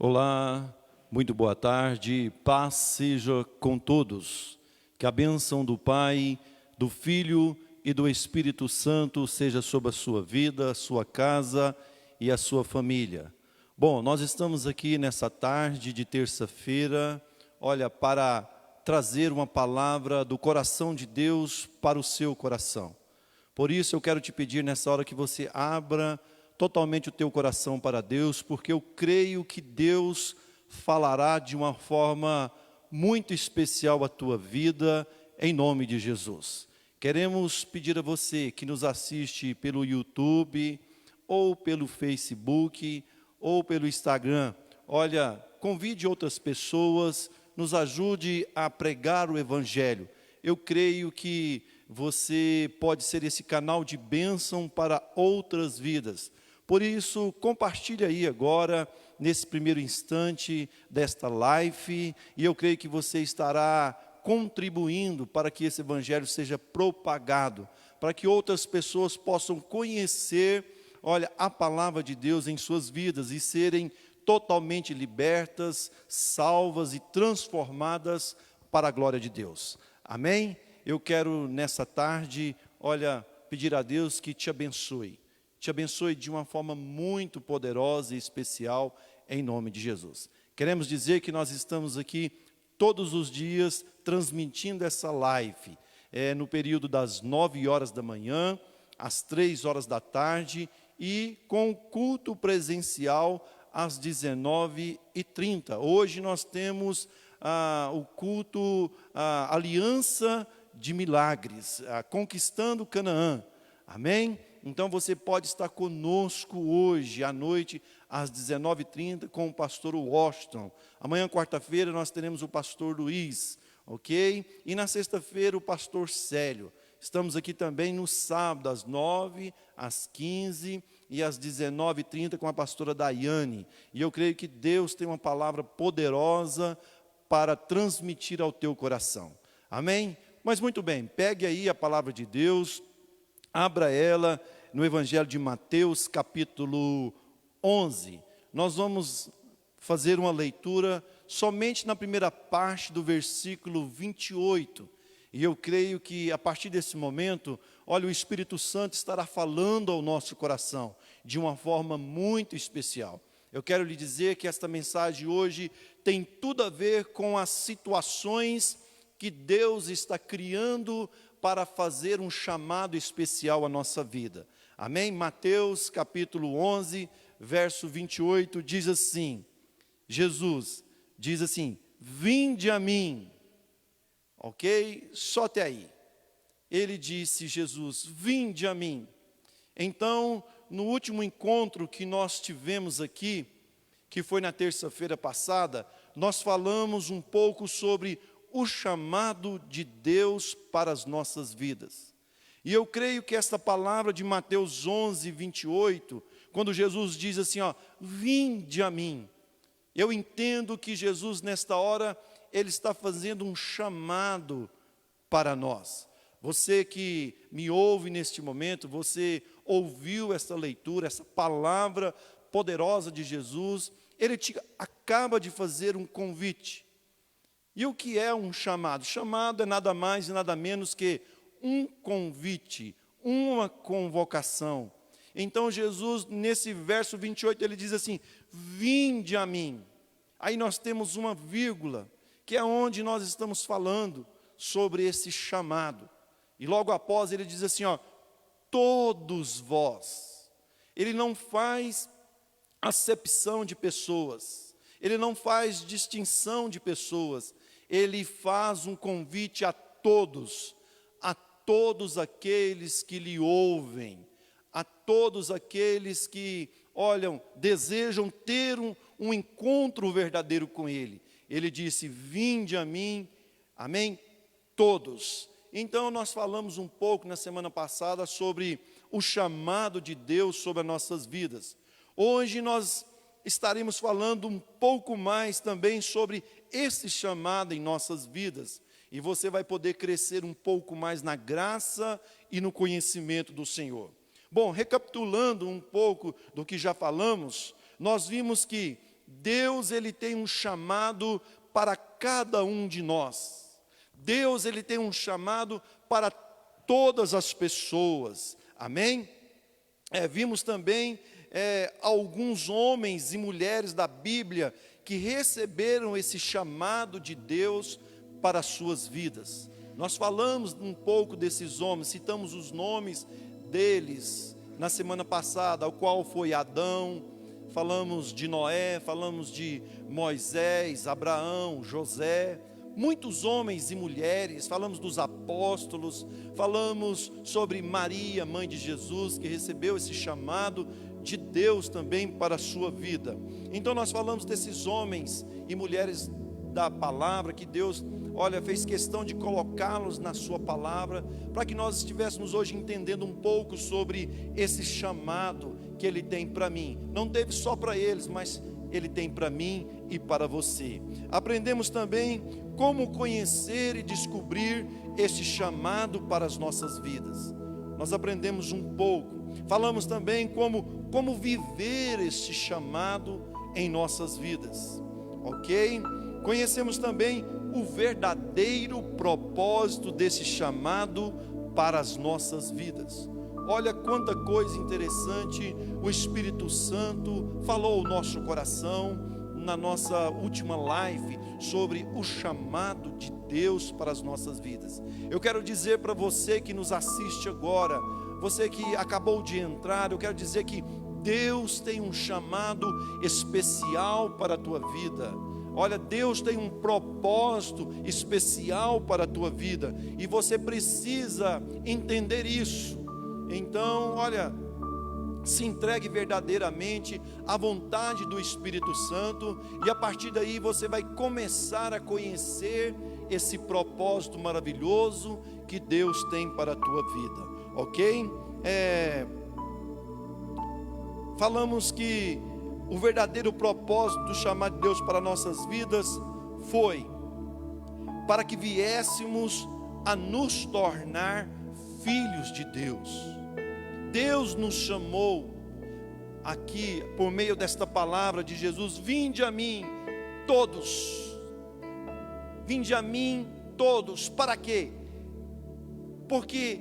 Olá, muito boa tarde, paz seja com todos. Que a bênção do Pai, do Filho e do Espírito Santo seja sobre a sua vida, a sua casa e a sua família. Bom, nós estamos aqui nessa tarde de terça-feira, para trazer uma palavra do coração de Deus para o seu coração. Por isso eu quero te pedir nessa hora que você abra totalmente o teu coração para Deus, porque eu creio que Deus falará de uma forma muito especial à tua vida, em nome de Jesus. Queremos pedir a você que nos assiste pelo YouTube, ou pelo Facebook, ou pelo Instagram, convide outras pessoas, nos ajude a pregar o Evangelho. Eu creio que você pode ser esse canal de bênção para outras vidas. Por isso, compartilhe aí agora, nesse primeiro instante desta live, e eu creio que você estará contribuindo para que esse evangelho seja propagado, para que outras pessoas possam conhecer, a palavra de Deus em suas vidas e serem totalmente libertas, salvas e transformadas para a glória de Deus. Amém? Eu quero nessa tarde, pedir a Deus que te abençoe de uma forma muito poderosa e especial, em nome de Jesus. Queremos dizer que nós estamos aqui todos os dias transmitindo essa live, no período das 9 horas da manhã, às 3 horas da tarde, e com culto presencial às 19h30. Hoje nós temos o culto Aliança de Milagres, Conquistando Canaã. Amém? Então você pode estar conosco hoje à noite, às 19h30, com o pastor Washington. Amanhã, quarta-feira, nós teremos o pastor Luiz, ok? E na sexta-feira, o pastor Célio. Estamos aqui também no sábado, às 9, às 15 e às 19h30, com a pastora Daiane. E eu creio que Deus tem uma palavra poderosa para transmitir ao teu coração. Amém? Mas muito bem, pegue aí a palavra de Deus, abra ela no Evangelho de Mateus, capítulo 11. Nós vamos fazer uma leitura somente na primeira parte do versículo 28. E eu creio que a partir desse momento, o Espírito Santo estará falando ao nosso coração de uma forma muito especial. Eu quero lhe dizer que esta mensagem hoje tem tudo a ver com as situações que Deus está criando para fazer um chamado especial à nossa vida. Amém? Mateus capítulo 11, verso 28, diz assim, Jesus diz assim, vinde a mim, ok? Só até aí. Ele disse, Jesus, vinde a mim. Então, no último encontro que nós tivemos aqui, que foi na terça-feira passada, nós falamos um pouco sobre o chamado de Deus para as nossas vidas. E eu creio que esta palavra de Mateus 11, 28, quando Jesus diz assim, vinde a mim. Eu entendo que Jesus nesta hora, Ele está fazendo um chamado para nós. Você que me ouve neste momento, você ouviu essa leitura, essa palavra poderosa de Jesus, Ele te acaba de fazer um convite. E o que é um chamado? Chamado é nada mais e nada menos que um convite, uma convocação. Então Jesus, nesse verso 28, ele diz assim, vinde a mim. Aí nós temos uma vírgula, que é onde nós estamos falando sobre esse chamado. E logo após ele diz assim, todos vós. Ele não faz acepção de pessoas, ele não faz distinção de pessoas, ele faz um convite a todos aqueles que lhe ouvem, a todos aqueles que, desejam ter um encontro verdadeiro com Ele. Ele disse, vinde a mim, amém? Todos. Então nós falamos um pouco na semana passada sobre o chamado de Deus sobre as nossas vidas. Hoje nós estaremos falando um pouco mais também sobre esse chamado em nossas vidas. E você vai poder crescer um pouco mais na graça e no conhecimento do Senhor. Bom, recapitulando um pouco do que já falamos, nós vimos que Deus, ele tem um chamado para cada um de nós. Deus, ele tem um chamado para todas as pessoas. Amém? Vimos também alguns homens e mulheres da Bíblia que receberam esse chamado de Deus para as suas vidas. Nós falamos um pouco desses homens, citamos os nomes deles na semana passada, ao qual foi Adão, falamos de Noé, falamos de Moisés, Abraão, José, muitos homens e mulheres, falamos dos apóstolos, falamos sobre Maria, mãe de Jesus, que recebeu esse chamado de Deus também para a sua vida. Então nós falamos desses homens e mulheres da palavra, que Deus, fez questão de colocá-los na sua palavra, para que nós estivéssemos hoje entendendo um pouco sobre esse chamado que Ele tem para mim. Não teve só para eles, mas Ele tem para mim e para você. Aprendemos também como conhecer e descobrir esse chamado para as nossas vidas. Nós aprendemos um pouco. Falamos também como viver esse chamado em nossas vidas. Ok? Conhecemos também o verdadeiro propósito desse chamado para as nossas vidas. Olha quanta coisa interessante o Espírito Santo falou ao nosso coração na nossa última live sobre o chamado de Deus para as nossas vidas. Eu quero dizer para você que nos assiste agora, você que acabou de entrar, eu quero dizer que Deus tem um chamado especial para a tua vida. Olha, Deus tem um propósito especial para a tua vida, e você precisa entender isso. Então, se entregue verdadeiramente à vontade do Espírito Santo, e a partir daí você vai começar a conhecer esse propósito maravilhoso que Deus tem para a tua vida, ok? Falamos que o verdadeiro propósito do chamado de Deus para nossas vidas foi para que viéssemos a nos tornar filhos de Deus. Deus nos chamou aqui por meio desta palavra de Jesus: vinde a mim todos. Vinde a mim todos. Para quê? Porque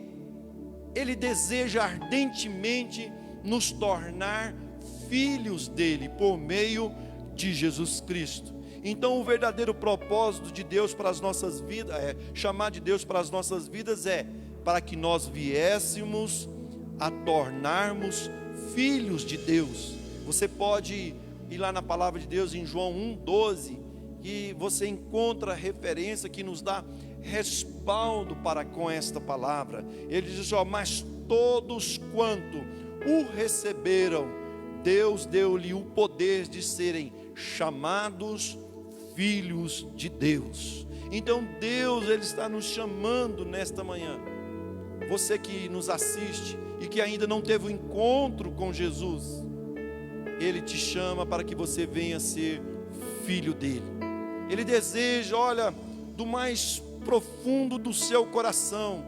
Ele deseja ardentemente nos tornar filhos dele por meio de Jesus Cristo. Então o verdadeiro propósito de Deus para as nossas vidas, chamar de Deus para as nossas vidas, para que nós viéssemos a tornarmos filhos de Deus. Você pode ir lá na palavra de Deus em João 1,12, que você encontra referência que nos dá respaldo para com esta palavra. Ele diz: mas todos quanto o receberam, Deus deu-lhe o poder de serem chamados filhos de Deus. Então Deus, Ele está nos chamando nesta manhã. Você que nos assiste e que ainda não teve o encontro com Jesus, Ele te chama para que você venha ser filho dEle. Ele deseja, do mais profundo do seu coração,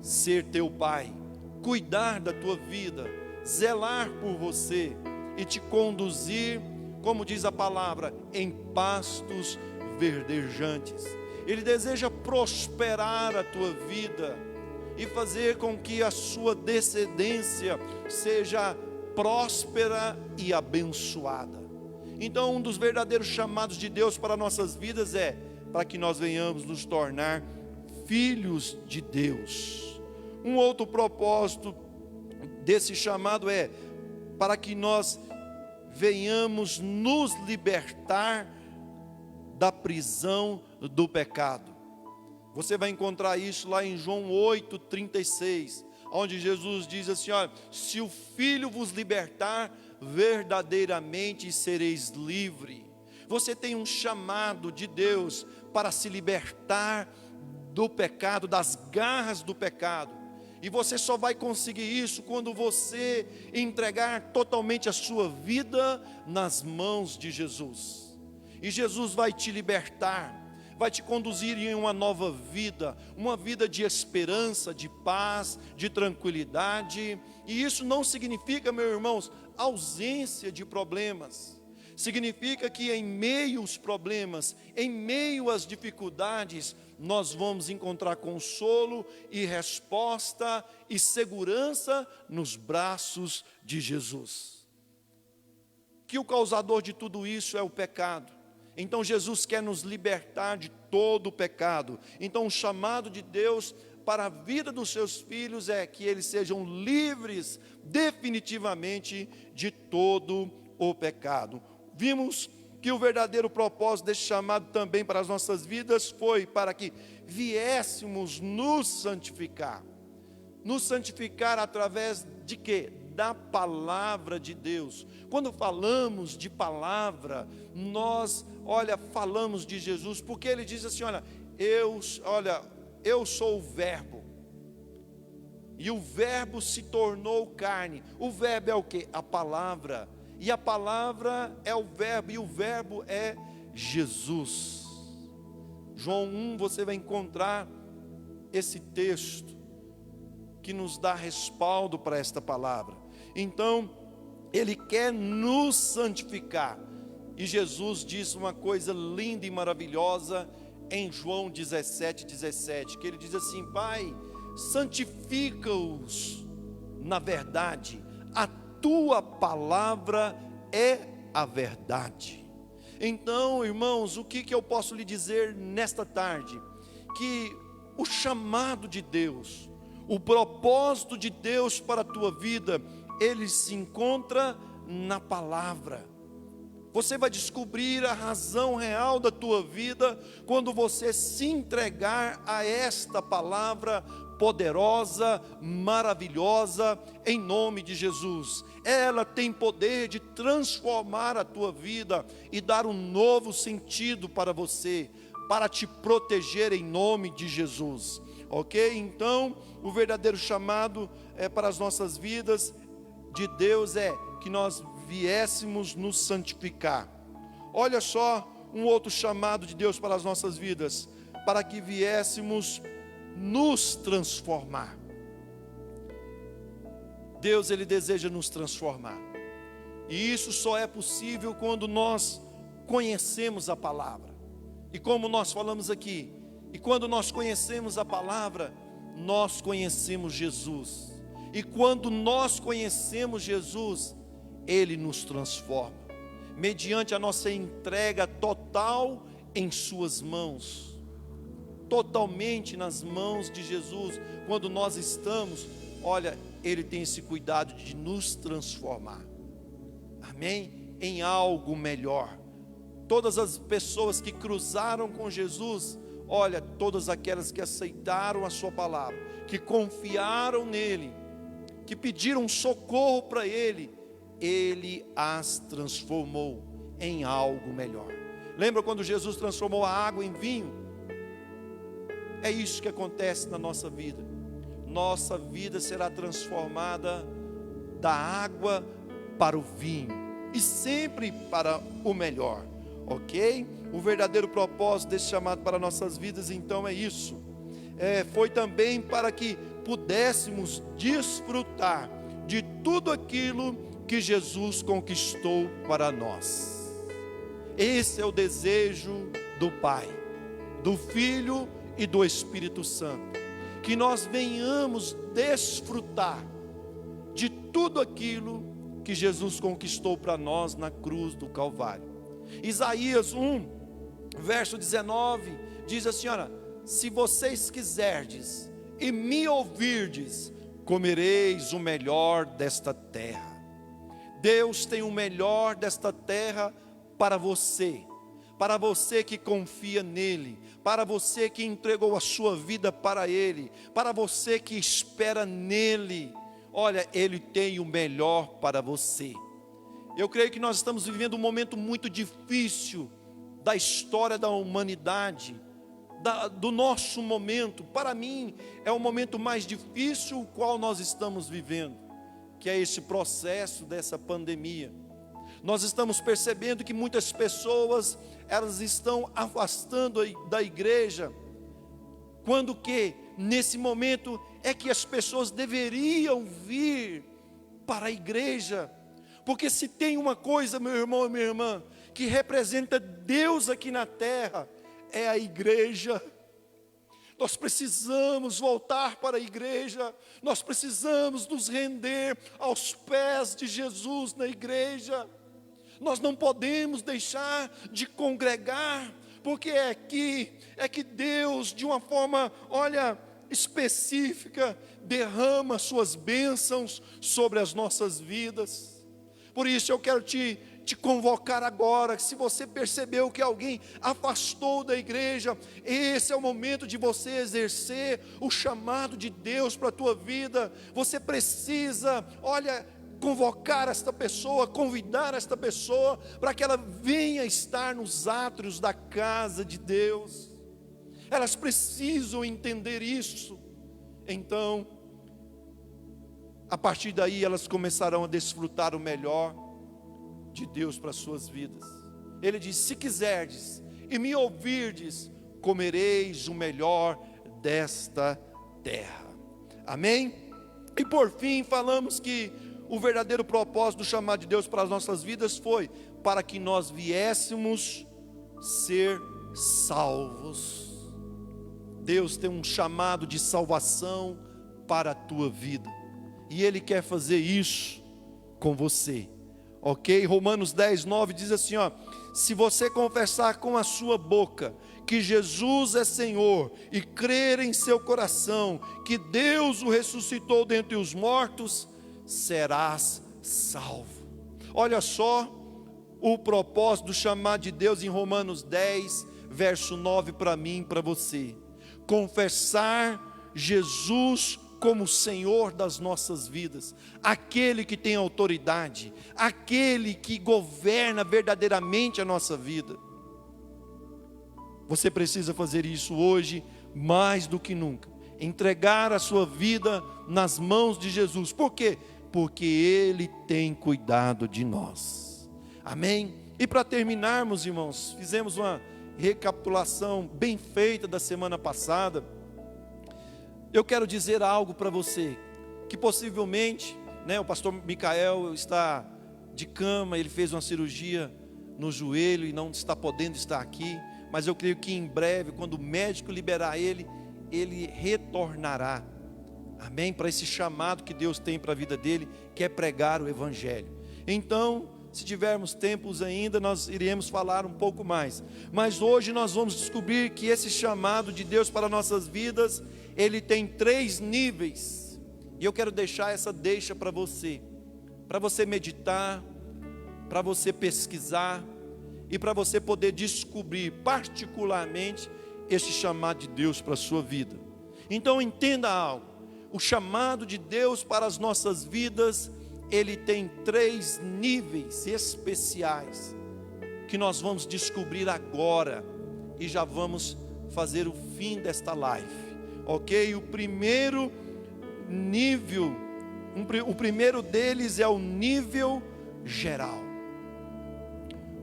ser teu Pai, cuidar da tua vida, zelar por você e te conduzir, como diz a palavra, em pastos verdejantes. Ele deseja prosperar a tua vida e fazer com que a sua descendência seja próspera e abençoada. Então, um dos verdadeiros chamados de Deus para nossas vidas para que nós venhamos nos tornar filhos de Deus. Um outro propósito desse chamado para que nós venhamos nos libertar da prisão do pecado. Você vai encontrar isso lá em João 8,36, onde Jesus diz assim: se o Filho vos libertar, verdadeiramente sereis livre. Você tem um chamado de Deus para se libertar do pecado, das garras do pecado. E você só vai conseguir isso quando você entregar totalmente a sua vida nas mãos de Jesus. E Jesus vai te libertar, vai te conduzir em uma nova vida, uma vida de esperança, de paz, de tranquilidade. E isso não significa, meus irmãos, ausência de problemas. Significa que em meio aos problemas, em meio às dificuldades, nós vamos encontrar consolo e resposta e segurança nos braços de Jesus. Que o causador de tudo isso é o pecado. Então Jesus quer nos libertar de todo o pecado. Então o chamado de Deus para a vida dos seus filhos é que eles sejam livres definitivamente de todo o pecado. Vimos que o verdadeiro propósito desse chamado também para as nossas vidas foi para que viéssemos nos santificar. Nos santificar através de quê? Da palavra de Deus. Quando falamos de palavra, nós, falamos de Jesus, porque ele diz assim, eu sou o verbo, e o verbo se tornou carne. O verbo é o quê? A palavra, e a palavra é o verbo, e o verbo é Jesus. João 1, você vai encontrar esse texto, que nos dá respaldo para esta palavra. Então, ele quer nos santificar, e Jesus disse uma coisa linda e maravilhosa, em João 17:17, que ele diz assim: Pai, santifica-os na verdade, a tua palavra é a verdade. Então, irmãos, o que eu posso lhe dizer nesta tarde? Que o chamado de Deus, o propósito de Deus para a tua vida, ele se encontra na palavra. Você vai descobrir a razão real da tua vida quando você se entregar a esta palavra poderosa, maravilhosa, em nome de Jesus. Ela tem poder de transformar a tua vida e dar um novo sentido para você, para te proteger em nome de Jesus. Ok? Então, o verdadeiro chamado para as nossas vidas de Deus é que nós viéssemos nos santificar. Olha só um outro chamado de Deus para as nossas vidas, para que viéssemos nos transformar. Deus, ele deseja nos transformar, e isso só é possível quando nós conhecemos a palavra. E como nós falamos aqui, e quando nós conhecemos a palavra, nós conhecemos Jesus. E quando nós conhecemos Jesus, ele nos transforma, mediante a nossa entrega total em suas mãos, totalmente nas mãos de Jesus. Quando nós estamos, ele tem esse cuidado de nos transformar, amém? Em algo melhor. Todas as pessoas que cruzaram com Jesus, todas aquelas que aceitaram a sua palavra, que confiaram nele, que pediram socorro para ele, ele as transformou em algo melhor. Lembra quando Jesus transformou a água em vinho? É isso que acontece na nossa vida. Nossa vida será transformada da água para o vinho, e sempre para o melhor, ok? O verdadeiro propósito desse chamado para nossas vidas, então, é isso. Foi também para que pudéssemos desfrutar de tudo aquilo que Jesus conquistou para nós. Esse é o desejo do Pai, do Filho e do Espírito Santo, que nós venhamos desfrutar de tudo aquilo que Jesus conquistou para nós na cruz do Calvário. Isaías 1, verso 19, diz assim: se vocês quiserdes e me ouvirdes, comereis o melhor desta terra. Deus tem o melhor desta terra para você que confia nele, para você que entregou a sua vida para ele, para você que espera nele. Ele tem o melhor para você. Eu creio que nós estamos vivendo um momento muito difícil da história da humanidade, do nosso momento. Para mim é o momento mais difícil o qual nós estamos vivendo, que é esse processo dessa pandemia. Nós estamos percebendo que muitas pessoas, elas estão afastando da igreja, quando que nesse momento é que as pessoas deveriam vir para a igreja, Porque se tem uma coisa, meu irmão e minha irmã, que representa Deus aqui na terra, é a igreja. Nós precisamos voltar para a igreja, nós precisamos nos render aos pés de Jesus na igreja. Nós não podemos deixar de congregar, porque é que Deus, de uma forma, específica, derrama suas bênçãos sobre as nossas vidas. Por isso eu quero te convocar agora, que se você percebeu que alguém afastou da igreja, esse é o momento de você exercer o chamado de Deus para a tua vida. Você precisa, convocar esta pessoa, convidar esta pessoa, para que ela venha estar nos átrios da casa de Deus. Elas precisam entender isso. Então, a partir daí elas começarão a desfrutar o melhor de Deus para as suas vidas. Ele diz: se quiserdes e me ouvirdes, comereis o melhor desta terra. Amém? E por fim falamos que o verdadeiro propósito do chamado de Deus para as nossas vidas foi para que nós viéssemos ser salvos. Deus tem um chamado de salvação para a tua vida, e Ele quer fazer isso com você. Ok? Romanos 10:9 diz assim, se você confessar com a sua boca que Jesus é Senhor, e crer em seu coração que Deus o ressuscitou dentre os mortos, serás salvo. Olha só o propósito do chamado de Deus em Romanos 10, verso 9, para mim e para você: confessar Jesus como Senhor das nossas vidas, aquele que tem autoridade, aquele que governa verdadeiramente a nossa vida. Você precisa fazer isso hoje mais do que nunca, entregar a sua vida nas mãos de Jesus. Por quê? Porque Ele tem cuidado de nós. Amém? E para terminarmos, irmãos, fizemos uma recapitulação bem feita da semana passada. Eu quero dizer algo para você, que possivelmente, o pastor Micael está de cama, ele fez uma cirurgia no joelho e não está podendo estar aqui, mas eu creio que em breve, quando o médico liberar ele retornará, amém, para esse chamado que Deus tem para a vida dele, que é pregar o Evangelho. Então, se tivermos tempos ainda, nós iremos falar um pouco mais, mas hoje nós vamos descobrir que esse chamado de Deus para nossas vidas, ele tem 3 níveis, e eu quero deixar essa deixa para você meditar, para você pesquisar, e para você poder descobrir particularmente esse chamado de Deus para a sua vida. Então entenda algo: o chamado de Deus para as nossas vidas, ele tem 3 níveis especiais, que nós vamos descobrir agora, e já vamos fazer o fim desta live. Ok? O primeiro nível, o primeiro deles é o nível geral.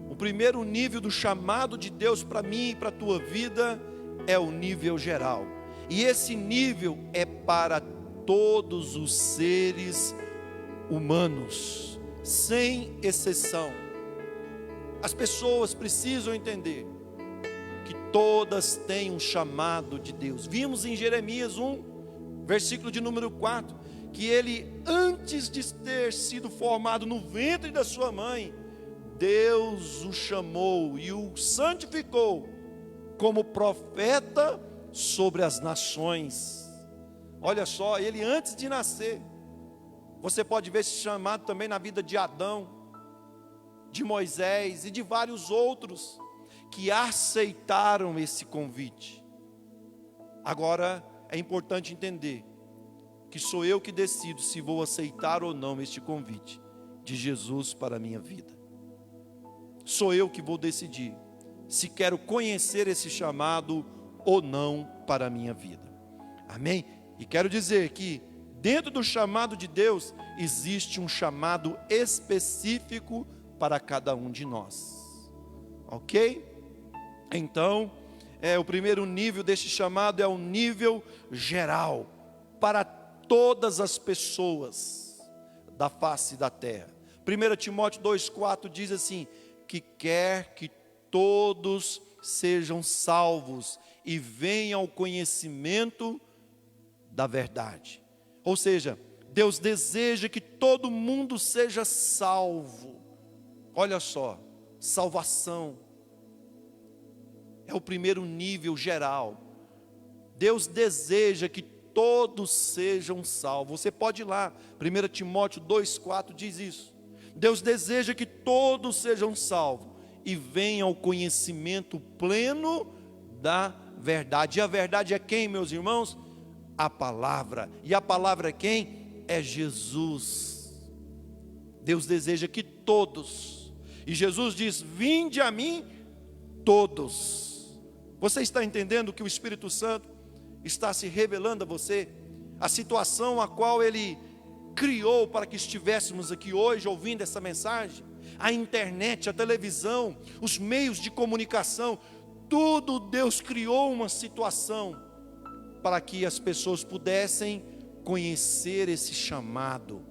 O primeiro nível do chamado de Deus para mim e para a tua vida é o nível geral. E esse nível é para todos os seres humanos, sem exceção. As pessoas precisam entender que todas têm um chamado de Deus. Vimos em Jeremias 1, versículo de número 4, que ele, antes de ter sido formado no ventre da sua mãe, Deus o chamou e o santificou como profeta sobre as nações. Olha só, ele antes de nascer, você pode ver esse chamado também na vida de Adão, de Moisés e de vários outros que aceitaram esse convite. Agora é importante entender que sou eu que decido se vou aceitar ou não este convite de Jesus para a minha vida. Sou eu que vou decidir se quero conhecer esse chamado ou não para a minha vida. Amém? E quero dizer que dentro do chamado de Deus existe um chamado específico para cada um de nós. Ok? Então, o primeiro nível deste chamado é o nível geral, para todas as pessoas da face da terra, 1 Timóteo 2,4 diz assim, que quer que todos sejam salvos e venham ao conhecimento da verdade. Ou seja, Deus deseja que todo mundo seja salvo. Olha só, salvação é o primeiro nível geral. Deus deseja que todos sejam salvos. Você pode ir lá, 1 Timóteo 2,4 diz isso. Deus deseja que todos sejam salvos e venham ao conhecimento pleno da verdade. E a verdade é quem, meus irmãos? A palavra. E a palavra é quem? É Jesus. Deus deseja que todos. E Jesus diz, vinde a mim todos. Você está entendendo que o Espírito Santo está se revelando a você? A situação a qual Ele criou para que estivéssemos aqui hoje ouvindo essa mensagem? A internet, a televisão, os meios de comunicação, tudo Deus criou uma situação para que as pessoas pudessem conhecer esse chamado.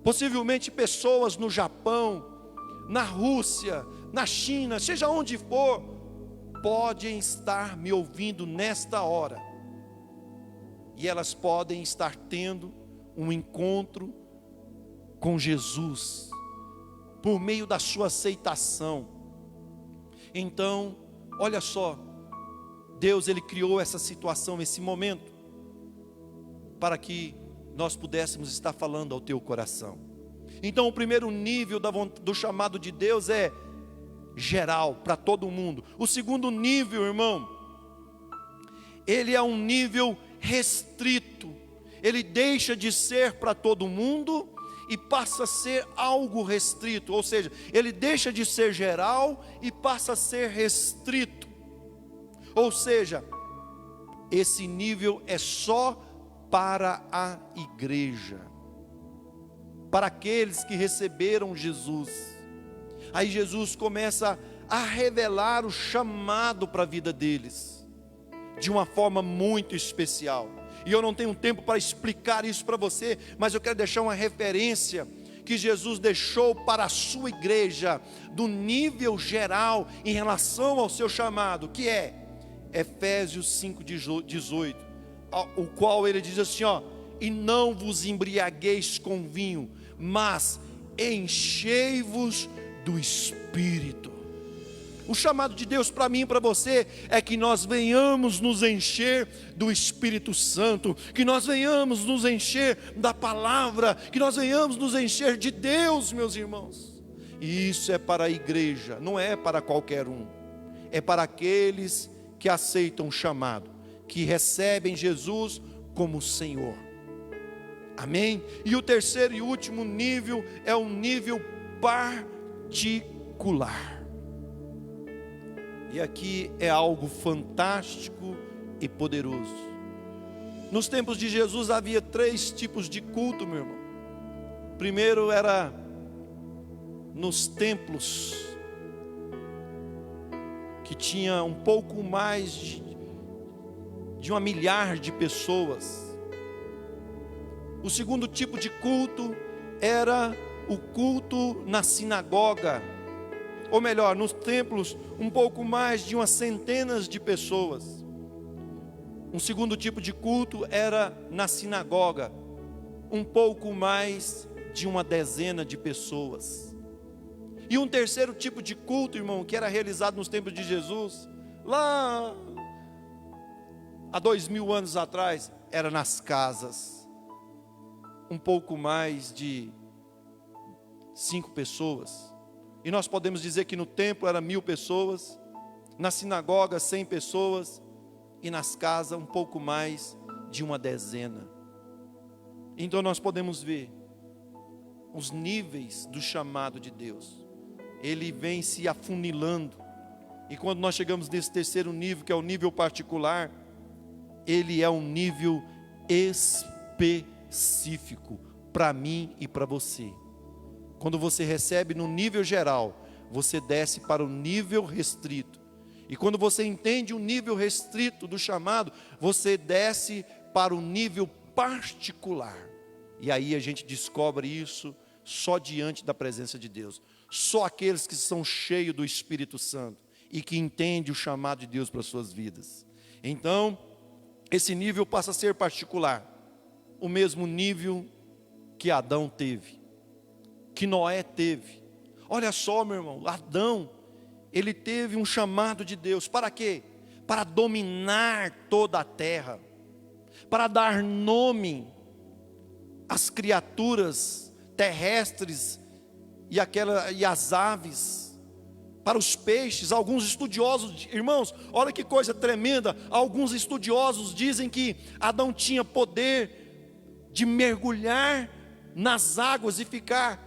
Possivelmente pessoas no Japão, na Rússia, na China, seja onde for, podem estar me ouvindo nesta hora. E elas podem estar tendo um encontro com Jesus, por meio da sua aceitação. Então, olha só, Deus Ele criou essa situação, esse momento, para que nós pudéssemos estar falando ao teu coração. Então o primeiro nível do chamado de Deus é geral, para todo mundo. O segundo nível, irmão, ele é um nível restrito. Ele deixa de ser para todo mundo e passa a ser algo restrito. Ou seja, ele deixa de ser geral e passa a ser restrito. Ou seja, esse nível é só para a igreja, para aqueles que receberam Jesus. Aí Jesus começa a revelar o chamado para a vida deles, de uma forma muito especial. E eu não tenho tempo para explicar isso para você, mas eu quero deixar uma referência que Jesus deixou para a sua igreja, do nível geral em relação ao seu chamado, que é Efésios 5,18, o qual ele diz assim, ó, e não vos embriagueis com vinho, mas enchei-vos do Espírito. O chamado de Deus para mim e para você é que nós venhamos nos encher do Espírito Santo, que nós venhamos nos encher da palavra, que nós venhamos nos encher de Deus, meus irmãos. E isso é para a igreja, não é para qualquer um, é para aqueles que aceitam o chamado, que recebem Jesus como Senhor. Amém? E o terceiro e último nível é um nível particular. E aqui é algo fantástico e poderoso. Nos tempos de Jesus havia 3 tipos de culto, meu irmão. Primeiro era nos templos, que tinha um pouco mais de 1 milhar de pessoas. O segundo tipo de culto era o culto na sinagoga, ou melhor, nos templos, um pouco mais de umas centenas de pessoas. Um segundo tipo de culto era na sinagoga, um pouco mais de uma dezena de pessoas. E um terceiro tipo de culto, irmão, que era realizado nos tempos de Jesus, lá há 2000 anos atrás, era nas casas, um pouco mais de 5 pessoas. E nós podemos dizer que no templo era 1000 pessoas, na sinagoga 100 pessoas, e nas casas um pouco mais de uma dezena. Então nós podemos ver os níveis do chamado de Deus. Ele vem se afunilando. E quando nós chegamos nesse terceiro nível, que é o nível particular, ele é um nível específico para mim e para você. Quando você recebe no nível geral, você desce para o nível restrito. E quando você entende o nível restrito do chamado, você desce para o nível particular. E aí a gente descobre isso só diante da presença de Deus. Só aqueles que são cheios do Espírito Santo e que entendem o chamado de Deus para as suas vidas. Então, esse nível passa a ser particular, o mesmo nível que Adão teve, que Noé teve. Olha só, meu irmão, Adão, ele teve um chamado de Deus, para quê? Para dominar toda a terra, para dar nome às criaturas terrestres e as aves, para os peixes. Alguns estudiosos, irmãos, olha que coisa tremenda, alguns estudiosos dizem que Adão tinha poder de mergulhar nas águas e ficar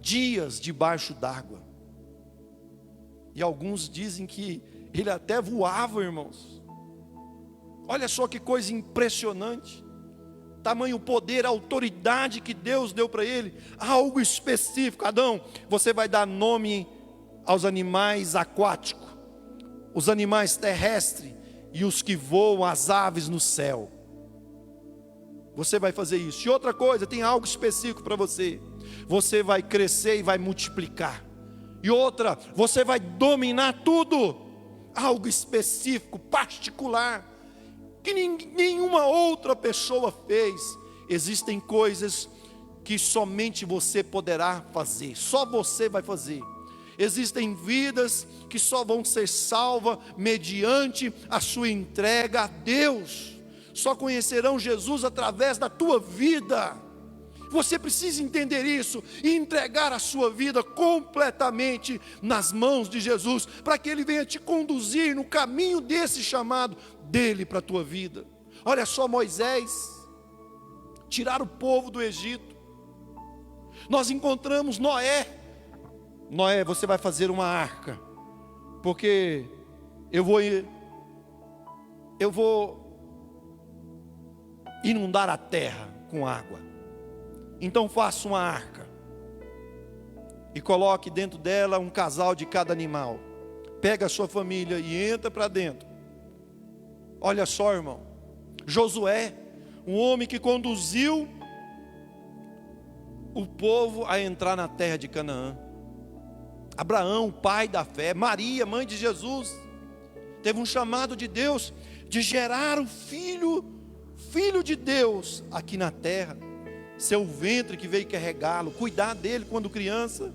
dias debaixo d'água. E alguns dizem que ele até voava, irmãos. Olha só que coisa impressionante. Tamanho poder, autoridade que Deus deu para ele. Algo específico. Adão, você vai dar nome aos animais aquáticos, os animais terrestres e os que voam, as aves no céu. Você vai fazer isso. E outra coisa, tem algo específico para você. Você vai crescer e vai multiplicar. E outra, você vai dominar tudo. Algo específico, particular, que nenhuma outra pessoa fez. Existem coisas que somente você poderá fazer, só você vai fazer. Existem vidas que só vão ser salvas mediante a sua entrega a Deus. Só conhecerão Jesus através da tua vida. Você precisa entender isso e entregar a sua vida completamente nas mãos de Jesus, para que Ele venha te conduzir no caminho desse chamado dele para a tua vida. Olha só, Moisés, tirar o povo do Egito. Nós encontramos Noé. Noé, você vai fazer uma arca, porque eu vou inundar a terra com água. Então faça uma arca e coloque dentro dela um casal de cada animal. Pega a sua família e entra para dentro. Olha só, irmão, Josué, um homem que conduziu o povo a entrar na terra de Canaã. Abraão, pai da fé. Maria, mãe de Jesus, teve um chamado de Deus de gerar o filho de Deus aqui na terra. Seu ventre que veio carregá-lo, cuidar dele quando criança.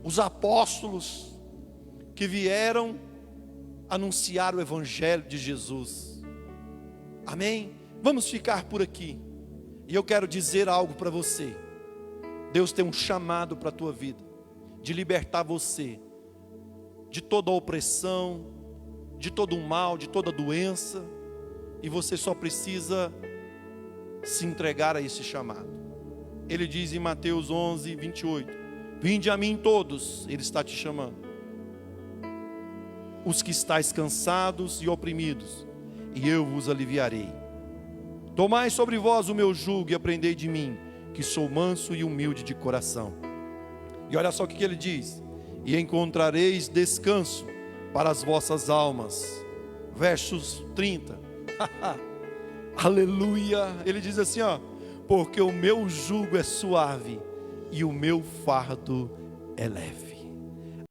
Os apóstolos que vieram anunciar o evangelho de Jesus. Amém? Vamos ficar por aqui. E eu quero dizer algo para você. Deus tem um chamado para a tua vida, de libertar você de toda a opressão, de todo o mal, de toda a doença. E você só precisa se entregar a esse chamado. Ele diz em Mateus 11, 28: vinde a mim todos, Ele está te chamando, os que estáis cansados e oprimidos, e eu vos aliviarei. Tomai sobre vós o meu jugo e aprendei de mim, que sou manso e humilde de coração. E olha só o que ele diz: e encontrareis descanso para as vossas almas. Versos 30. Aleluia. Ele diz assim, ó: porque o meu jugo é suave e o meu fardo é leve.